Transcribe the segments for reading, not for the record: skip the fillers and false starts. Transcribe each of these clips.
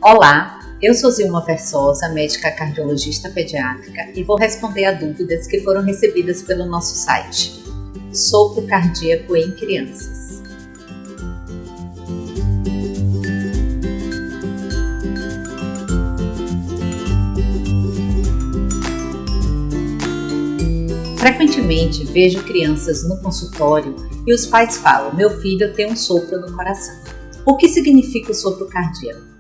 Olá, eu sou Zilma Versosa, médica cardiologista pediátrica e vou responder a dúvidas que foram recebidas pelo nosso site. Sopro cardíaco em crianças. Frequentemente vejo crianças no consultório e os pais falam: meu filho tem um sopro no coração. O que significa o sopro cardíaco?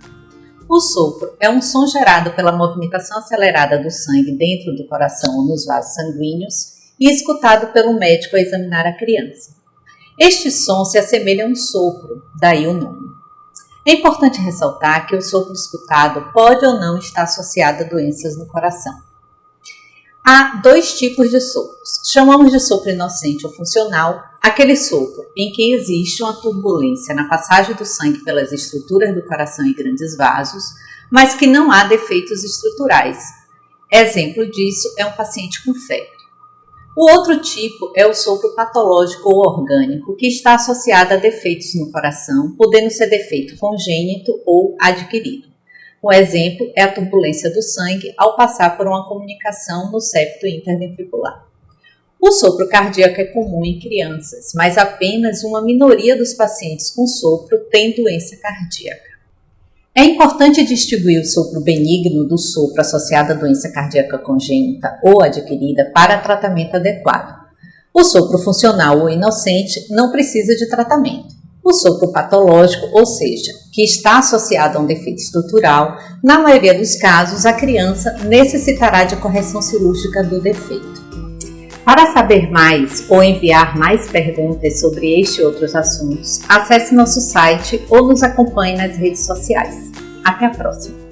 O sopro é um som gerado pela movimentação acelerada do sangue dentro do coração ou nos vasos sanguíneos e escutado pelo médico ao examinar a criança. Este som se assemelha a um sopro, daí o nome. É importante ressaltar que o sopro escutado pode ou não estar associado a doenças no coração. Há dois tipos de sopros. Chamamos de sopro inocente ou funcional, aquele sopro em que existe uma turbulência na passagem do sangue pelas estruturas do coração e grandes vasos, mas que não há defeitos estruturais. Exemplo disso é um paciente com febre. O outro tipo é o sopro patológico ou orgânico, que está associado a defeitos no coração, podendo ser defeito congênito ou adquirido. Um exemplo é a turbulência do sangue ao passar por uma comunicação no septo interventricular. O sopro cardíaco é comum em crianças, mas apenas uma minoria dos pacientes com sopro tem doença cardíaca. É importante distinguir o sopro benigno do sopro associado à doença cardíaca congênita ou adquirida para tratamento adequado. O sopro funcional ou inocente não precisa de tratamento. O sopro patológico, ou seja, que está associado a um defeito estrutural, na maioria dos casos, a criança necessitará de correção cirúrgica do defeito. Para saber mais ou enviar mais perguntas sobre este e outros assuntos, acesse nosso site ou nos acompanhe nas redes sociais. Até a próxima!